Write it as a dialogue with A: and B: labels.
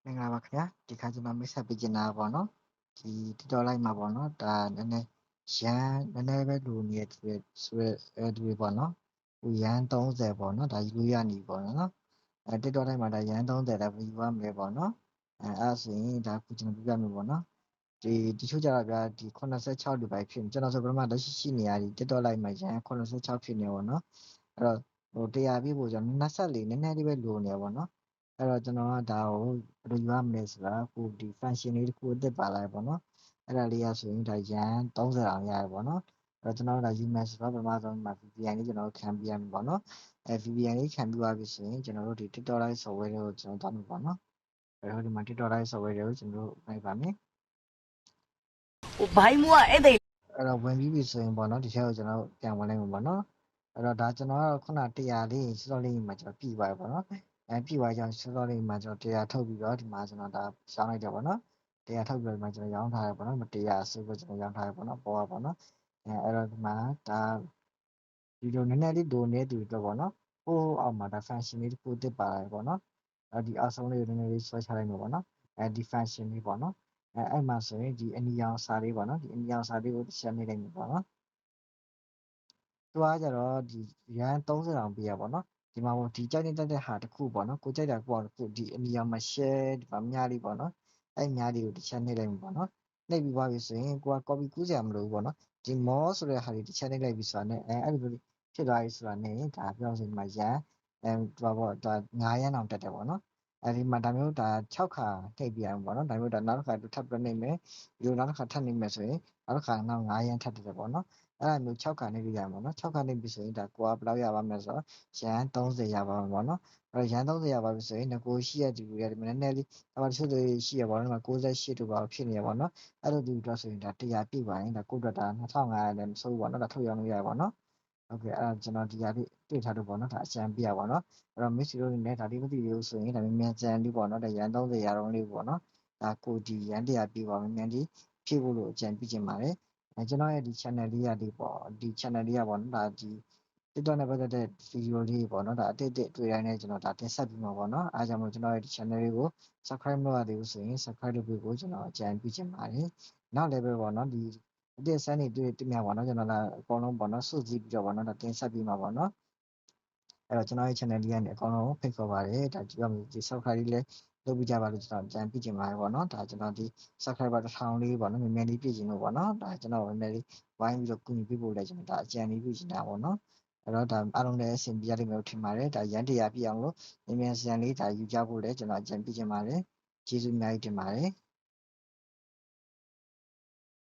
A: မင်္ဂလာပါခင်ဗျာဒီခါကျွန်တော်မိတ်ဆက်ပေးချင်တာပေါ့နော်ဒီ TikTok live မှာပေါ့နော်ဒါနည်းနည်းရန်နည်းနည်းပဲလူနေတဲ့ဆိုရဲဒီပေါ့နော်ဟိုရန်30ပေါ့နော်ဒါယူလို့ရနေပေါ့နော်TikTok live မှာဒါရန်30ဒါ view ရမယ်ပေါ့နော်အဲ့ဆိုရင်ဒါခုကျွန်တော်ပြပြမယ်ပေါ့နော်ဒီတချို့ကြတော့ဗျာဒီ86လူပိုင်ဖြစ်ကျွန်တော်ဆိုပထမလက်ရှိနေရဒီ TikTok live မှာရန်86ဖြစ်နေပေါ့နော်အဲ့တော့ဟို100ပြည့်ဖို့ကျွန်တော်24နည်းနည်းလေးပဲလိုနေပေါ့နော်အဲ့တော့ကျွန်တော်ကဒါကိုဘယ်လိုယူရမလဲဆိုတာကိုဒီ function လေးတစ်ခုအသစ်ပါလာပေါ့နော်အဲ့ဒါလေးရဆိုရင်ဒါရန်30အောင်ရတယ်ပေါ့နော်အဲ့တော့ကျွန်တော်တို့ဒါယူမယ်ဆိုတော့ပထမဆုံးမှာ VPN လေးကျွန်တော်တို့ခံပြရမယ်ပေါ့နော်VPN လေးခံပြသွားပြီဆိုရင်ကျွန်တော်တို့ဒီ TikTok live software လေးကိုကျွန်တော်တောင်းမယ်ပေါ့နော်အဲ့တော့ဒီမှာ TikTok live software တွေကိုကျွန်တော်တို့နိုင်ပါမယ်
B: ဘိုင်းမွားအဲ့ဒါ
A: အဲ့တော့ဝင်ပြီးပြီဆိုရင်ပေါ့နော်ဒီထဲကိုကျွန်တော်တို့ပြန်ဝင်လိုက်မှာပေါ့နော်အဲ့တော့ဒါကျွန်တော်ကတော့ခုန100လေးစောလေးမှာကျွန်တော်ပြသွားပြီပေါ့နော်ပြသွားကြအောင်စောလေးမှာကျွန်တော်100ထုတ်ပြီးတော့ဒီမှာကျွန်တော်ဒါရှောင်းလိုက်တယ်ပေါ့နော်100ထုတ်ပြီးတော့ဒီမှာကျွန်တော်ရောင်းထားရပေါ့နော်100ဆိုပြီးကျွန်တော်ရောင်းထားရပေါ့နော်ပေါ်ပါပေါ့နော်အဲ့တော့ဒီမှာဒါဒီလိုနည်းနည်းလေးဒိုနေတူတော့ပေါ့နော်ဟိုအောက်မှာဒါ function လေးတစ်ခုတစ်ပါလာတယ်ပေါ့နော်ဒီအောက်ဆုံးလေးကိုနည်းနည်းလေးဆွဲချလိုက်မှာပေါ့နော်ဒီ function လေးပေါ့နော်အဲ့မှာဆိုရင်ဒီအနီရောင်စာလေးပေါ့နော်ဒီအနီရောင်စာလေးကိုတစ်ချက်နှိပ်လိုက်မှာပေါ့နော်သူကကြတော့ဒီရန်30အောင်ပေးရပါတော့ဒီမှာပေါ့ဒီကြိုက်တဲ့ဟာတစ်ခုပေါ့နော်ကိုကြိုက်တာကိုတစ်ခုဒီအနီရောင်မှာ share ဒီမှာမြားလေးပေါ့နော်အဲ့မြားလေးကိုတစ်ချက်နှိပ်လိုက်မှာပေါ့နော်နှိပ်ပြီးသွားပြီဆိုရင်ကိုက copy ကူးစရာမလိုဘူးပေါ့နော်ဒီ more ဆိုတဲ့ဟာလေးတစ်ချက်နှိပ်လိုက်ပြီဆိုတာနဲ့အဲ့လိုဖြစ်သွားပြီဆိုတာနဲ့ဒါပြောင်းစင်မှာရန်ဟိုပေါ့ဒါ9ရန်အောင်တက်တယ်ပေါ့နော်ဒီမှာဒါမျိုးဒါ6ခါနှိပ်ပြရမှာပေါ့နော်ဒါမျိုးဒါနောက်တစ်ခါထပ်ပြီးနှိပ်မယ်ဒီလိုနောက်တစ်ခါထပ်နှိပ်မယ်ဆိုရင်နောက်တစ်ခါနောက်9ရန်ထပ်တက်တယ်ပေါ့နော်အဲ့ဒါမျိုး6ခါနှိပ်ပြရမှာနော်6ခါနှိပ်ပြီဆိုရင်ဒါကိုကဘယ်လောက်ရပါမလဲဆိုတော့ရန်30ရပါမှာပေါ့နော်အဲ့ရန်30ရပါပြီဆိုရင်ငကိုရှိရဒီလိုရတယ်နည်းနည်းလေးဒါမှတချို့တွေရှိရပါတော့98တို့ပါဖြစ်နေရပါတော့အဲ့လိုဒီတော့ဆိုရင်ဒါ100ပြည့်ပါရင်ဒါကိုအတွက်ဒါ2500လည်းမစိုးဘူးပေါ့နော်ဒါထုတ်ရောင်းလို့ရပါတော့ဟုတ်ကဲ့အဲ့ကျွန်တော်ဒီဟာလေးတွေ့ထားလို့ပေါ့နော်ဒါအချမ်းပြရပါတော့အဲ့တော့ miss တို့နေဒါလေးမသိသေးဘူးဆိုရင်ဒါမြန်ကြံလေးပေါ့နော်ဒါရန်30ရတော့လေးပေါ့နော်ဒါကိုဒီရန်100ပြည့်ပါမယ်မြန်ဒီဖြည့်ဖို့လို့အကြံပြုချင်ပါတယ်ကျွန်တော်ရဲ့ဒီ channel လေးရလေးပေါ့ဒီ channel လေးရပေါ့နော်ဒါဒီ TikTok နဲ့ပတ်သက်တဲ့ video လေးပေါ့နော်ဒါအတစ်တွေ့တိုင်းနဲ့ကျွန်တော်ဒါတင်ဆက်ပြီးမှာပေါ့နော်အားကြောင့်မို့ကျွန်တော်ရဲ့ဒီ channel လေးကို subscribe လုပ်ရသေးဘူးဆိုရင် subscribe လုပ်ပြီးကိုကျွန်တော်အကြံပြုချင်ပါတယ်နောက် level ပေါ့နော်ဒီအတစ်ဆန်းနေတွေ့တင်ပြပါတော့ကျွန်တော်အကုန်လုံးပေါ့နော်စုစည်းပြီးတော့ပေါ့နော်ဒါတင်ဆက်ပြီးမှာပေါ့နော်အဲ့တော့ကျွန်တော်ရဲ့ channel လေးကနေအကောင်လုံးဖိတ်ခေါ်ပါတယ်ဒါကြည့်ရမယ်ဒီ subscribe လေးလည်းလုပ်ပြီးကြပါလို့ကျွန်တော်အကြံပြုချင်ပါတယ်ပေါ့နော်ဒါကျွန်တော်ဒီ subscriber 1000လေးပေါ့နော်မြန်မြန်လေးပြည့်ချင်လို့ပေါ့နော်ဒါကျွန်တော်မြန်မြန်လေးဝိုင်းပြီးတော့ကူညီပေးဖို့လည်းကျွန်တော်ဒါအကြံလေးပြုချင်တာပေါ့နော်အဲ့တော့ဒါအားလုံးလည်းအဆင်ပြေရလိမ့်မယ်လို့ထင်ပါတယ်ဒါရန်တရားပြအောင်လို့မြန်မြန်ဆန်လေးဒါယူကြဖို့လည်းကျွန်တော်အကြံပြုချင်ပါတယ်ကျေးဇူးအများကြီးတင်ပါတယ်